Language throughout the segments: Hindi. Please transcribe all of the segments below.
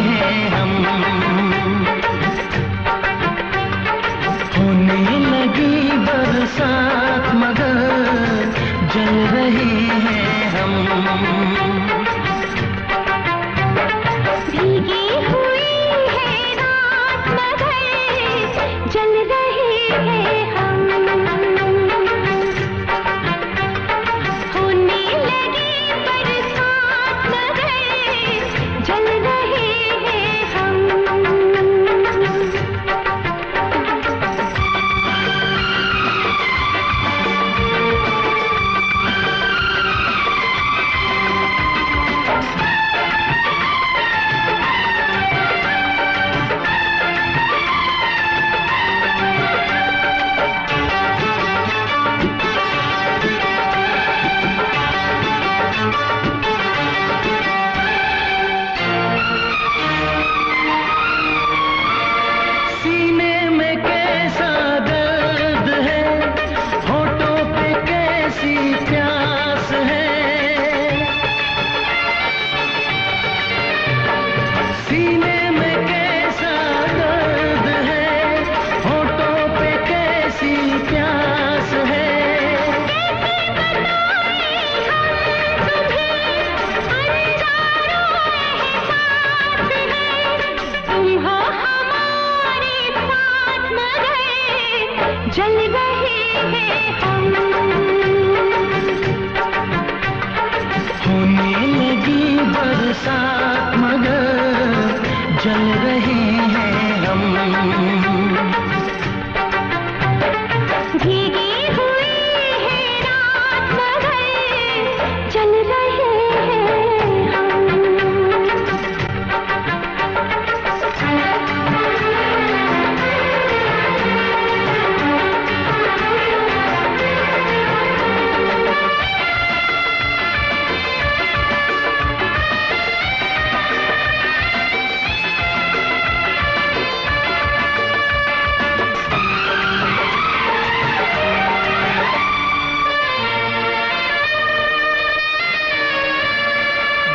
हैं हम। होने लगी बरसात मगर जल रहे हैं हम। भीगी हुई है रात मगर जल रहे हैं हम। होने लगी बरसात मगर जल रहे हैं हम। जल रहे हैं हम। होने लगी बरसात मगर जल रहे हैं हम। भीगी हुई है रात मगर जल रहे हैं हम।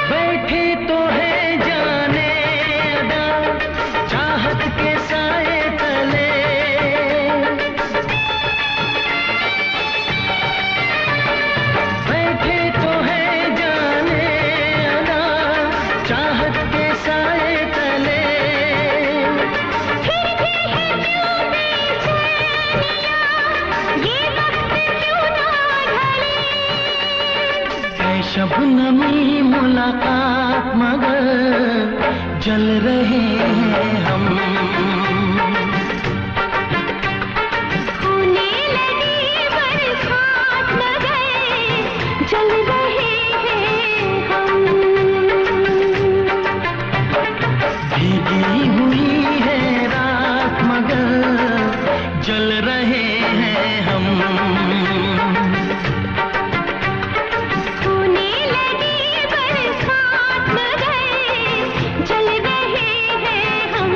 बैठे तो है जाने अदा चाहत के साए तले। बैठे तो है जाने अदा चाहत के साए तले। फिर भी है क्यों बेचैनियां, ये वक्त क्यों ना ढले। है शबनमी मुलाकात मगर जल रहे हैं हम। होने लगी बरसात मगर जल रहे हैं हम। भीगी हुई है रात मगर जल रहे हैं हम। होने लगी बरसात मगर जल रहे हैं हम।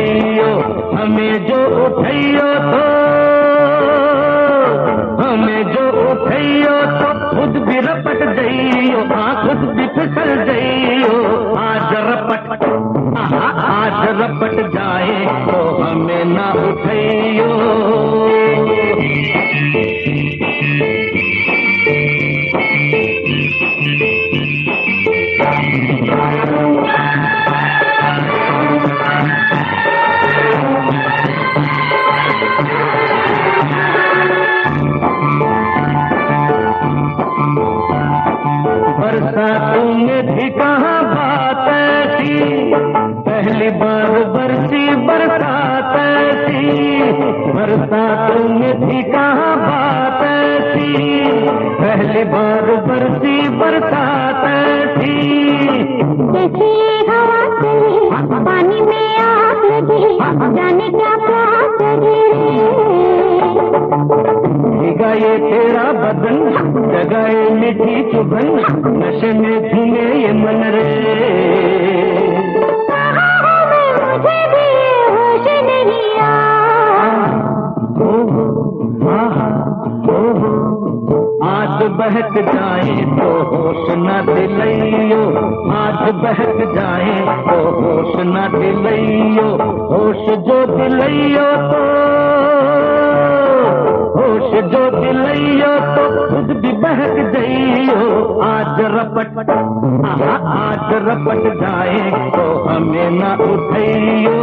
जइयो, हमें जो उठैयो तो, हमें जो उठैयो तो खुद भी रपट जइयो, हाँ खुद भी फिसल जइयो। आज रपट, आज रपट जाए तो हमें ना उठैयो। बरसातों में भी कहाँ बात ऐसी, पहली बार बरसी बरसात ऐसी। बरसातों में भी कहाँ बात ऐसी, पहली बार बरसी बरसात ऐसी। जैसे हवा चली पानी में आग लगी, जाने क्या प्यास लगी। भीगा ये तेरा बदन, जगाए मीठी चुभन, नशे में झूमे ये मन रे। मुझे भी होश नहीं आज बहक जाए तो होश न दिलैयो, आज बहक जाए तो होश न दिलैयो। होश जो दिलैयो तो, होश जो दिलैयो तो खुद भी बहक जइयो। आज रपट, आज रपट जाए तो हमें न उठैयो।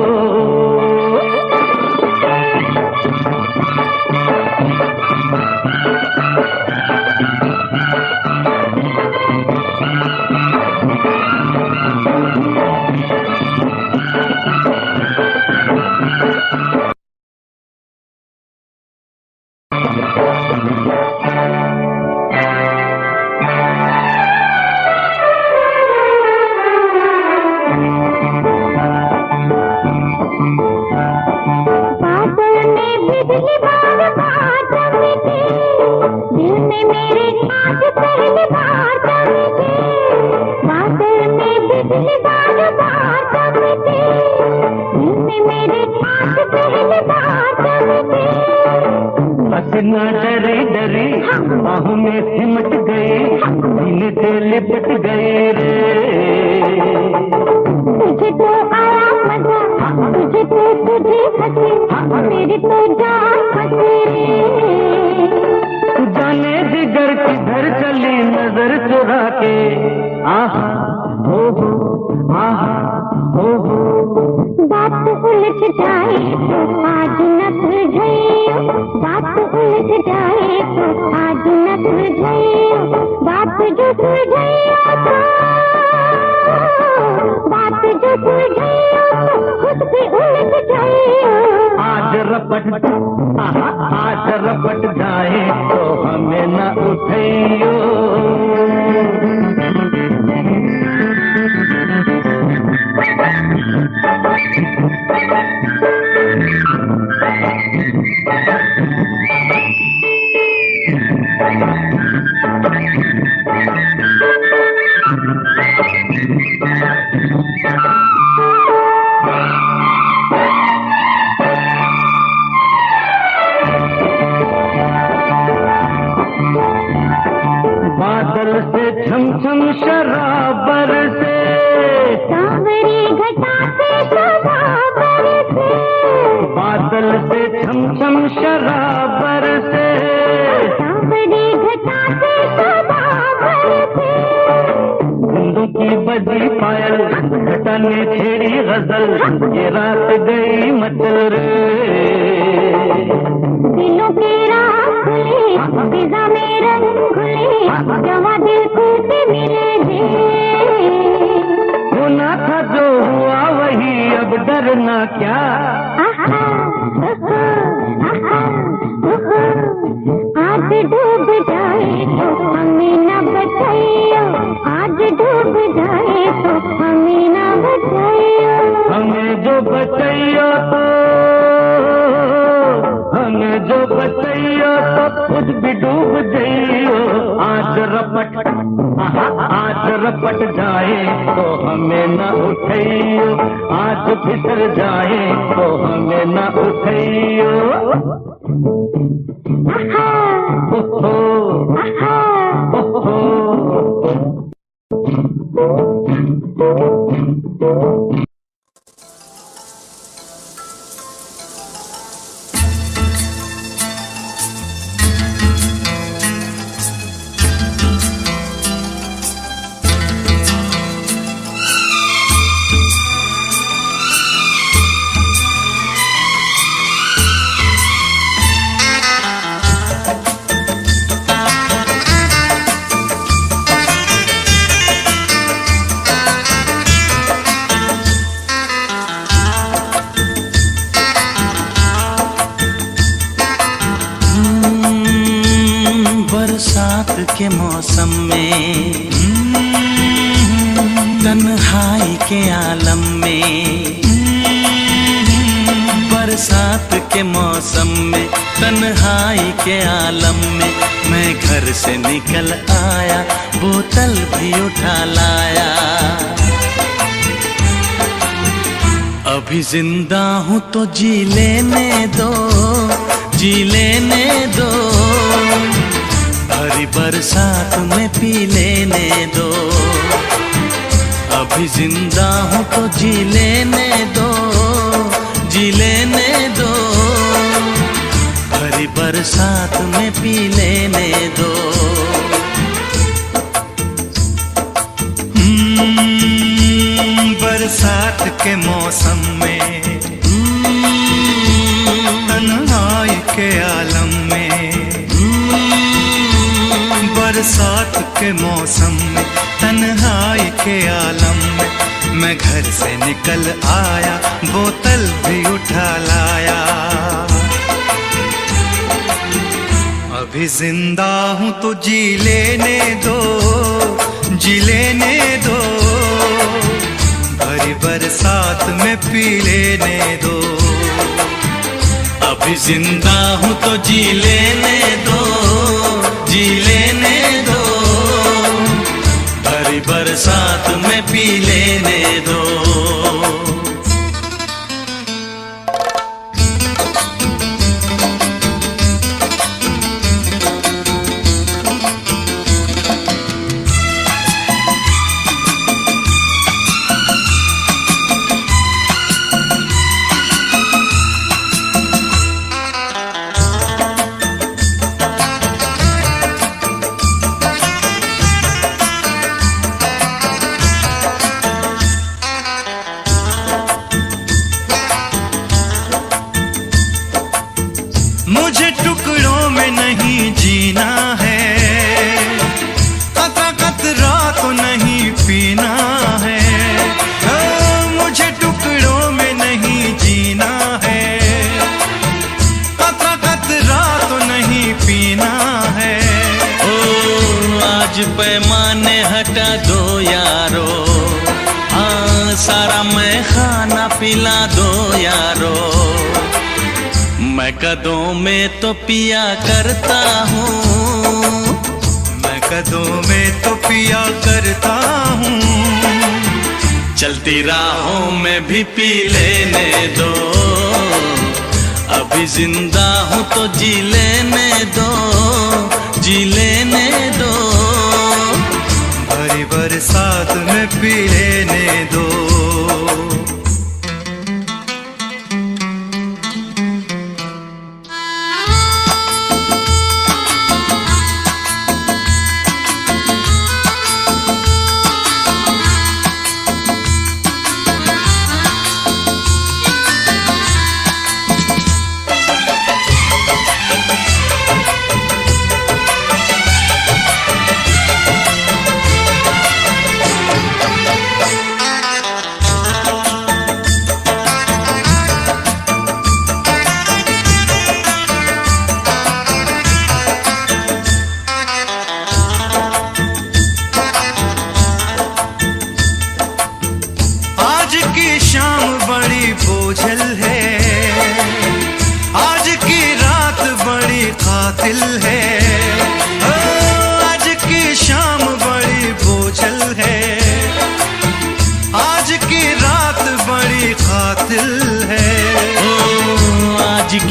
हंसना डरी डरी बाहों में सिमट गई, सीने से लिपट गई रे। तुझे तो आया मजा, तुझे तो तुझे हंसी, मेरी तो जान फंसी। जाने जिगर किधर चली नजर चुरा के, आहा हो आहा हो। बात उलझ जाए तो आज न सुलझाइयो, बात उलझ जाए तो आज न सुलझाइयो। बात जो सुलझाइयो तो, बात जो सुलझाइयो तो खुद भी उलझ जाइयो। आज रपट, आज रपट जाए तो हमें न उठैयो। बादल से छम छम शराबर से, सांवरी घटा से शराबर से। बादल से छम छम शराबर से, सांवरी घटा से शराबर से। बूंदों की बजी पायल, घटा ने छेड़ी गजल, ये रात गई मचल रे। दिलों के राह खुले, फिजा में रंग खुले, जवा दिल को से मिले दे। होना था जो हुआ वही, अब डरना क्या। आज डूब जाए तो हमें न बचाइयो, आज डूब जाए तो हमें न बचाइयो। हमें जो बचैयो तो, हमें जो बचैयो तो खुद भी डूब जइयो। आज रपट, आज रपट जाए तो हमें न उठाइयो, आज फिसल जाए तो हमें न उठाइयो। ओहो ओहो बरसात के मौसम में, तन्हाई के आलम में, बरसात के मौसम में, तन्हाई के आलम में, मैं घर से निकल आया, बोतल भी उठा लाया। अभी जिंदा हूँ तो जी लेने दो, जी लेने दो, भरी बरसात में पी लेने दो। अभी जिंदा हूँ तो जी लेने दो, जी लेने दो, भरी बरसात में पी लेने दो। बरसात के मौसम में, तन्हाई के आलम में, बरसात के मौसम में, तन्हाई के आलम में, मैं घर से निकल आया, बोतल भी उठा लाया। अभी जिंदा हूँ तो जी लेने दो, जी लेने दो, भरी बरसात में पी लेने दो। अभी जिंदा हूँ तो जी लेने दो, जी लेने दो, भरी बरसात में पी लेने दो। मुझे टुकड़ों में नहीं जीना है, कतरा कतरा तो नहीं पीना है। मुझे टुकड़ों में नहीं जीना है, कतरा कतरा तो नहीं पीना है। ओ आज पैमाने हटा दो यारो, हाँ सारा मैं खाना पिला दो यारो। मैं कदों में तो पिया करता हूँ, मैं कदों में तो पिया करता हूँ। चलती राहों में भी पी लेने दो। अभी जिंदा हूँ तो जी लेने दो, जी लेने दो, भरी बरसात में पी लेने दो। बोझल है, आज की रात बड़ी कातिल है। आज की शाम बड़ी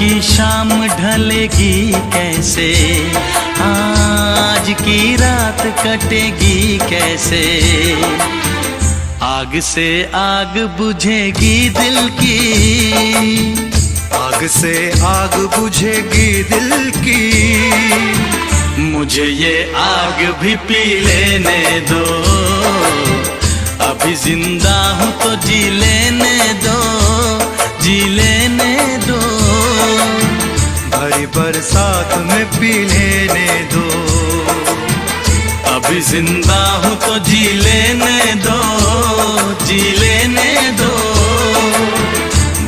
की शाम ढलेगी कैसे, आज की रात कटेगी कैसे। आग से आग बुझेगी दिल की, आग से आग बुझेगी दिल की। मुझे ये आग भी पी लेने दो, अभी जिंदा हूँ तो जी लेने दो, जी लेने दो। भरी बरसात में पी लेने दो, अभी जिंदा हूँ तो जी लेने दो, जी लेने दो।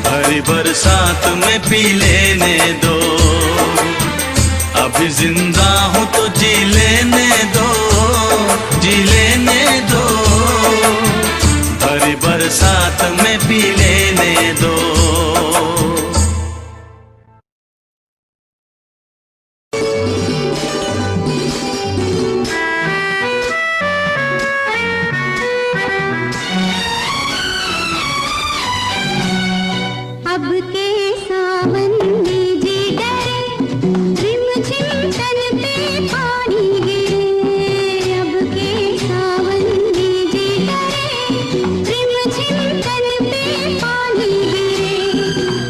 भरी बरसात में पी लेने दो, अभी जिंदा हूँ तो जी लेने दो, जी लेने दो। भरी बरसात में पी लेने दो। अब के सावन में जी डरे, रिमझिम तन पे पानी गिरे। अब के सावन में जी डरे, रिमझिम तन पे पानी गिरे।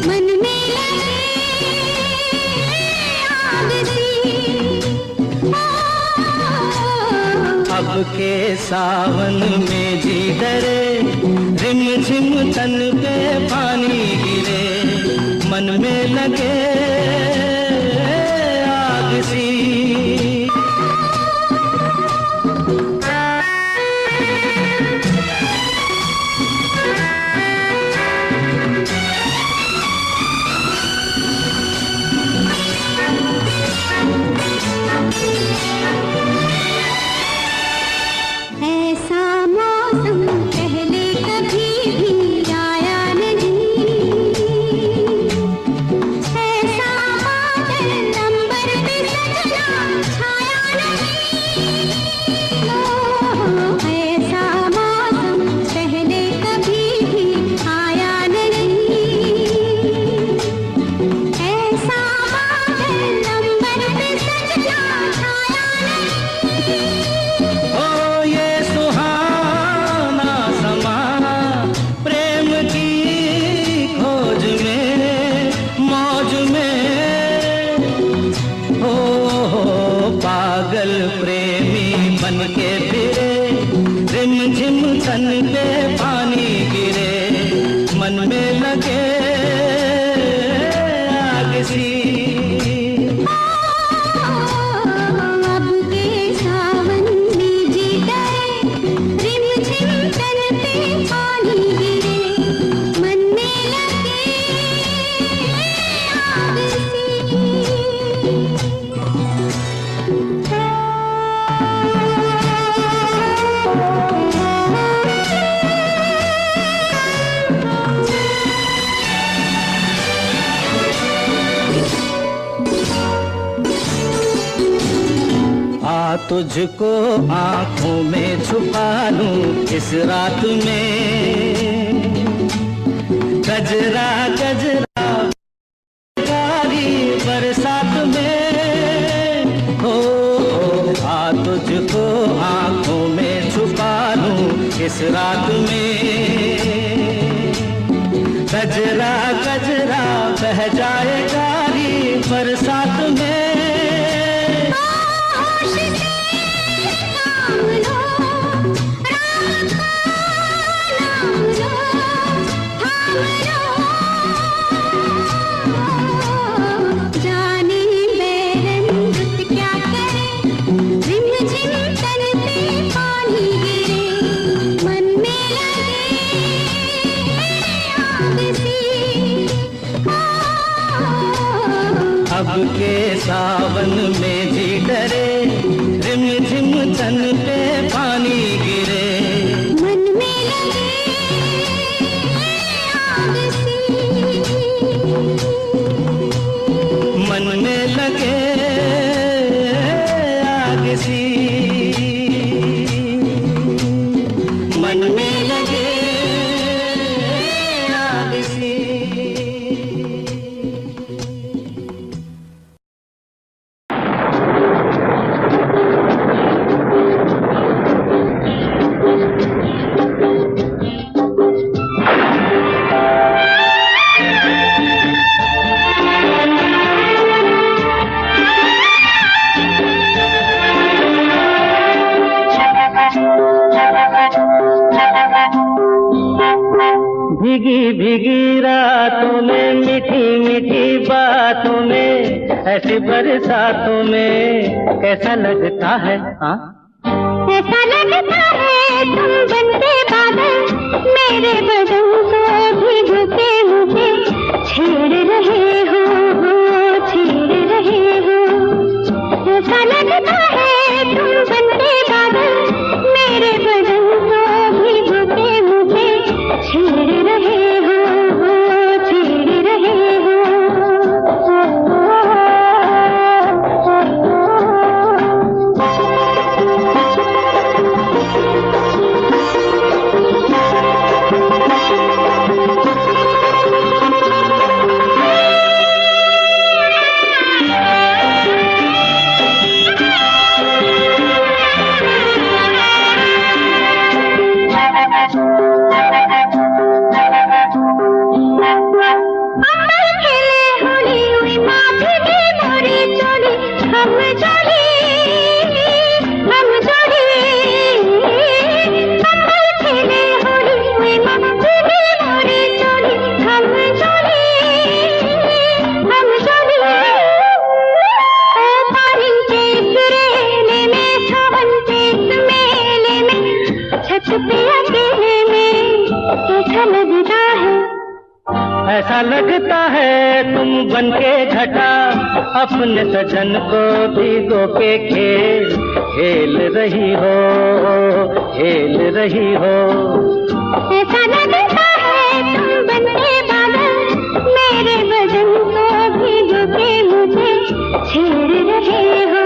मन में लगे आग सी, अब के सावन में जी डरे, रिमझिम तन पे पानी गिरे। मन में लगे आग सी। ऐसा मौसम पहले कभी भी आया नहीं। ऐसा बादल अंबर पे सजना छाया नहीं। ऐसा मौसम पहले कभी भी आया नहीं। ऐसा बादल अंबर पे सजना छाया नहीं। ओ ये सुहाना समा, प्रेम की खोज में, मौज में। हो पागल प्रेमी बन के फिरे, रिमझिम तन पे पानी गिरे। मन में लगे आग सी। अब के सावन में जी डरे, रिमझिम तन पे पानी गिरे। मन में लगे आग आ तुझको आंखों में छुपा लूं इस रात में। गजरा गजरा कारी बरसात में। हो आ तुझको आंखों में छुपा लूं इस रात में। गजरा गजरा बह जाए कारी बरसात में। जाने बेरंगत क्या करे, रिमझिम तन पे पानी गिरे। मन में लगे आग सी। अब के सावन में जी डरे, रिमझिम तन पे पानी गिरे। मन में लगे आग सी। मन में लगे आग सी। मन में लगे आग सी। भीगी भीगी रातों में, मीठी मीठी बातों में, ऐसी बरसातों में कैसा लगता है? हाँ, ऐसा लगता है तुम बनते बादल, मेरे बदन को भिगोते मुझे छेड़ रहे हो, छेड़ रहे हो। ऐसा लगता है तुम बनते बादल, मेरे बदन को भिगोते मुझे छेड़ रहे हो, छेड़ रहे हो। ऐसा लगता है तुम बनके घटा, अपने सजन को भिगो के खेल रही हो, खेल रही हो। ऐसा लगता है तुम बनके बादल, मेरे बदन को भिगो के मुझे छेड़ रहे हो,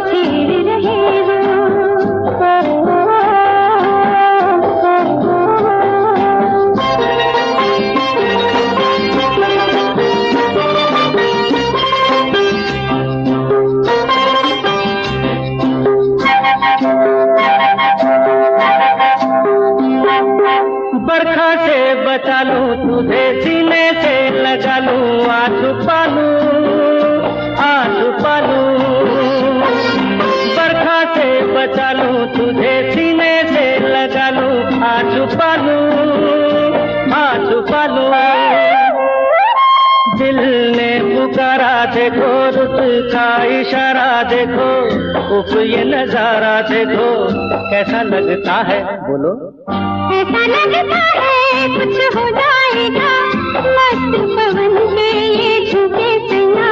छेड़ रहे हो। बरखा से बचा लूं तुझे, सीने से लगा लूं, आंसू पालूं, आंसू पालूं। बरखा से बचा लूं तुझे, सीने से लगा लूं, आंसू पालूं, आंसू पालूं। दिल ने पुकारा देखो, रुत का इशारा देखो, उफ ये नजारा देखो, कैसा लगता है? बोलो। ऐसा लगता है कुछ हो जाएगा, मस्त पवन के ये झुके सैया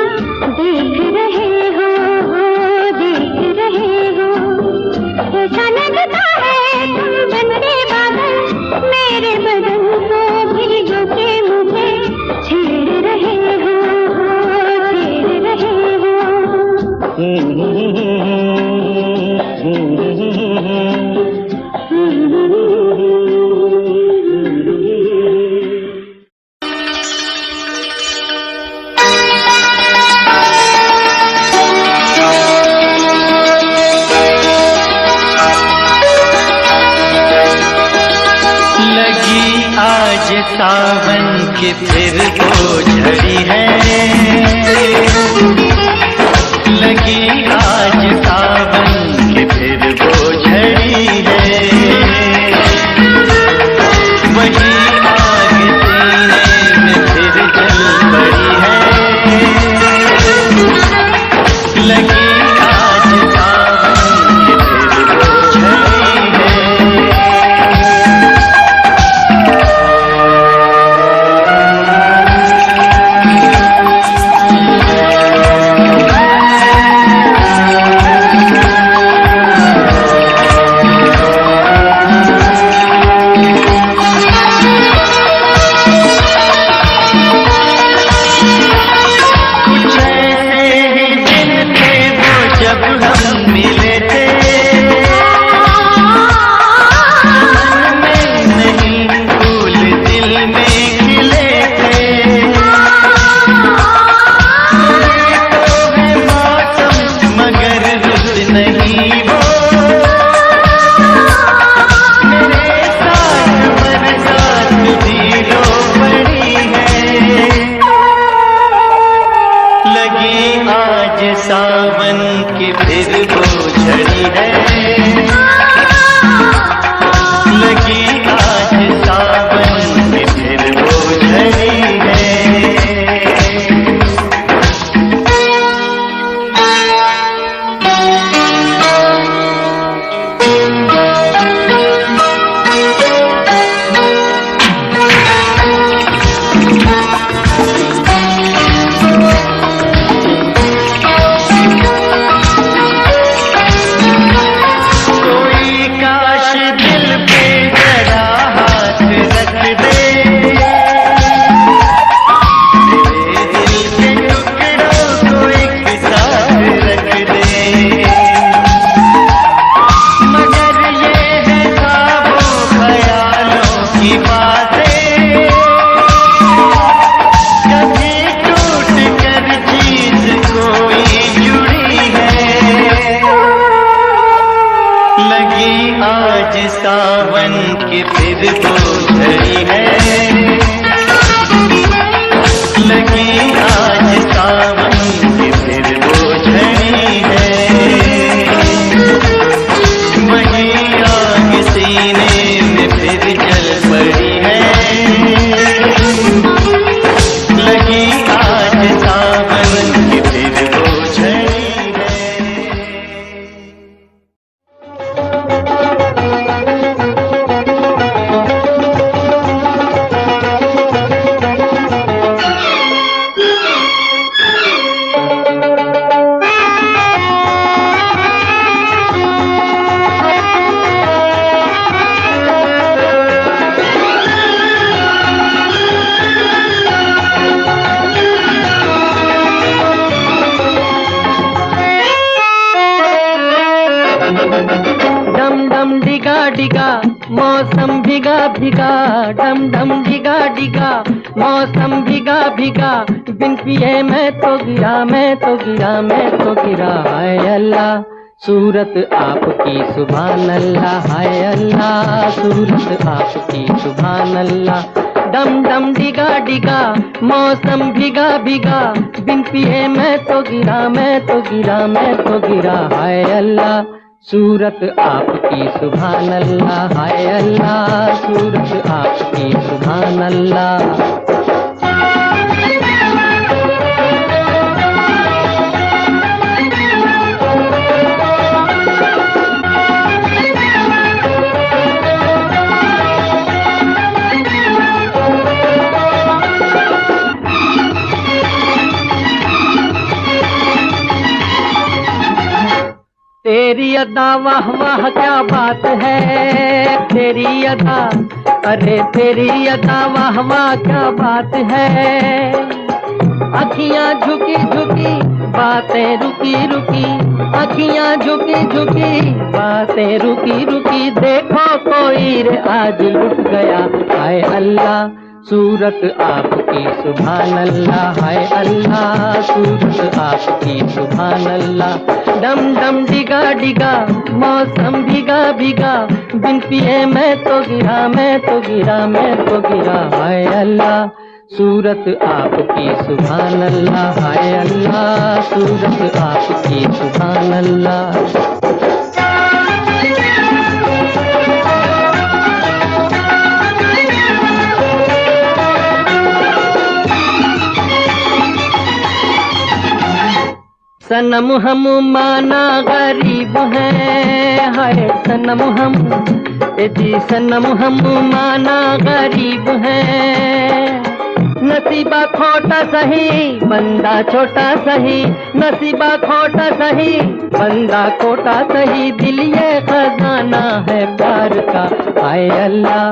देख रहे हो, देख रहे हो। ऐसा लगता है तुम बनके बादल, मेरे बदन को भिगो के मुझे छेड़ रहे हो, छेड़ रहे हो। आज सावन की फिर वो झड़ी है, लगी आज सावन की फिर वो झड़ी है। वही आग सीने में फिर जल पड़ी है, लगी आज सावन की फिर वो झड़ी है। सावन की फिर वो झड़ी है, लगी आज सावन की आज सावन की फिर वो झड़ी है, वही आग सीने में फिर जल पड़ी है, लगी आज सावन की फिर वो झड़ी है। डम डम डिगा डिगा मौसम भीगा भीगा, डम डम डिगा डिगा मौसम भीगा भीगा, बिन पिए मैं तो गिरा, मैं तो गिरा, मैं तो गिरा। हाय अल्लाह सूरत आपकी सुभान अल्लाह, हाय अल्लाह सूरत आपकी सुभान अल्लाह। डम डम डिगा डिगा मौसम भीगा भीगा, बिन पिए मैं तो गिरा, मैं तो गिरा, मैं तो गिरा। हाय अल्लाह सूरत आपकी सुभान अल्लाह, हाय अल्लाह सूरत आपकी सुभान अल्लाह। तेरी अदा वाह वाह क्या बात है, तेरी अदा, अरे तेरी अदा वाह वाह क्या बात है। अखियां झुकी झुकी बातें रुकी रुकी, अखियां झुकी झुकी बातें रुकी रुकी, देखो कोई रे आज लुट गया। हाय अल्लाह सूरत आपकी सुभान अल्लाह, हाय अल्लाह सूरत आपकी सुभान अल्लाह। डम डम डिगा डिगा मौसम भीगा भीगा, बिन पिए मैं तो गिरा, मैं तो गिरा, मैं तो गिरा। हाय अल्लाह सूरत आपकी सुभान अल्लाह, हाय अल्लाह सूरत आपकी सुभान अल्लाह। सनम हम माना गरीब हैं, हाय सनम हम, जी सनम हम माना गरीब हैं। नसीबा खोटा सही बंदा छोटा सही, नसीबा खोटा सही बंदा खोटा सही, दिल ये खजाना है प्यार का। हाय अल्लाह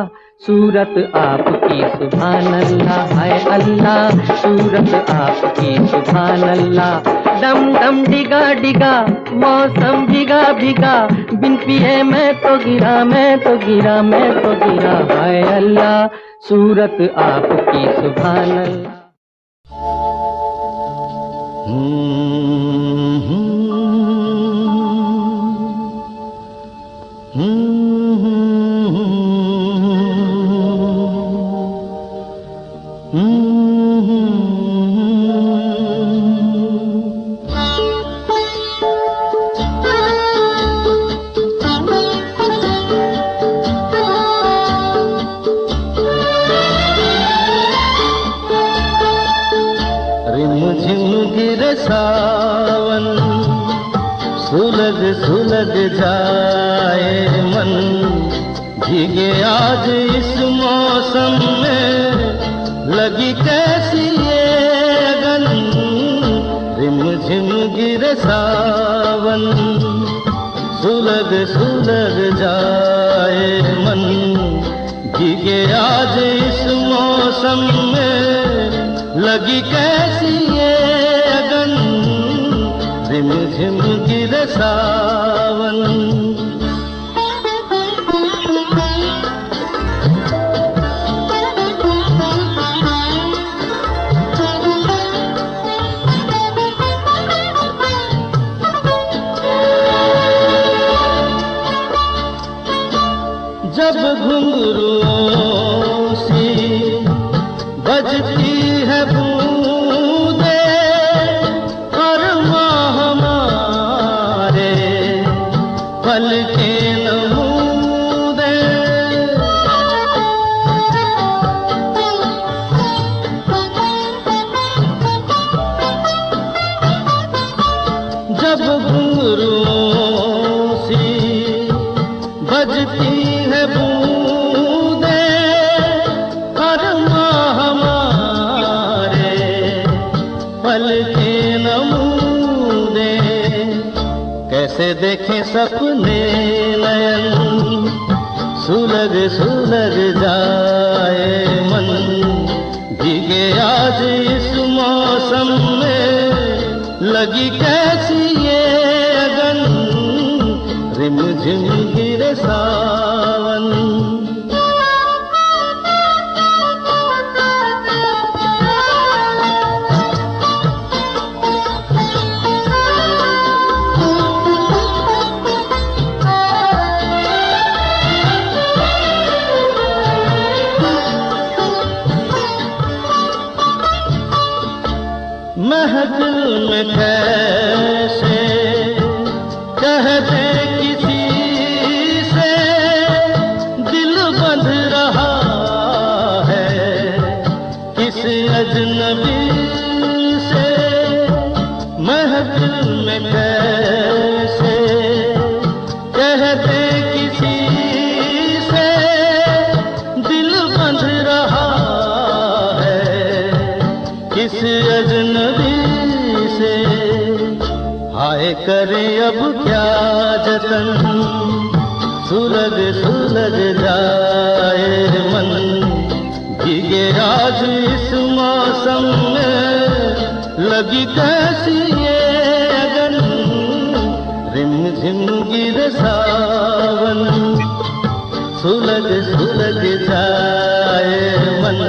सूरत आपकी सुभान अल्लाह, हाय अल्लाह सूरत आपकी सुभान अल्लाह। डम डम डिगा डिगा मौसम भीगा भीगा, बिन पिए मैं तो गिरा, मैं तो गिरा, मैं तो गिरा। हाय अल्लाह सूरत आपकी सुभान अल्लाह। सावन सुलग सुलग जाए मन, भीगे आज इस मौसम में लगी कैसी ये अगन। रिम झिम गिरे सावन सुलग सुलग जाए मन, भीगे आज इस मौसम में लगी कैसी ये अगन। रिम झिम गिरे सावन जब घुंघरूओं सी बजती है बूंदें, पल के नमूने, कैसे देखें सपने नयन, सुलग सुलग जाए मन, भीगे आज इस मौसम में, लगी कैसी ये अगन, रिमझिम गिरे सावन। महफिल में कैसे कह दे किसी से, दिल बंध रहा है किस अजनबी से। महफिल में कैसे कह दे किसी से, दिल बंध रहा है किस अजनबी से। हाय करे अब क्या जतन, सुलग सुलग जाए मन, भीगे आज इस मौसम में, लगी कैसी ये अगन, रिमझिम गिरे सावन। सुलग सुलग जाए मन,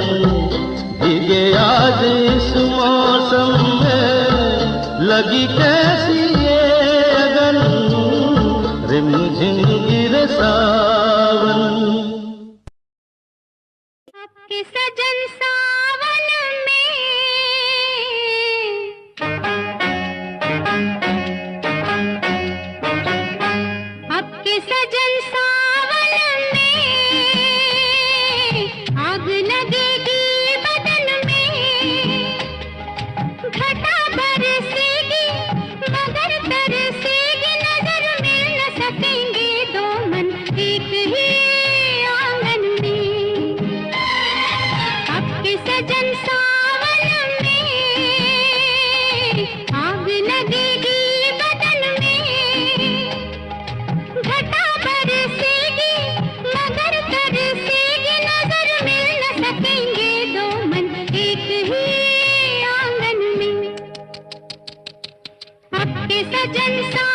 भीगे आज इस मौसम में, लगी कैसी ये अगन, रिमझिम गिरे सावन। आपके सजन सावन में, आपके सजन सावन में, आग लगेगी बदन में, घटा बरसेगी मगर तरसेगी नजर, मिल न सकेंगे दो मन एक ही आंगन में। आपके सजन सावन में, आग लगेगी बदन में, घटा बरसेगी मगर तरसेगी नजर, मिल न सकेंगे दो मन एक ही आंगन में। आपके सजन सा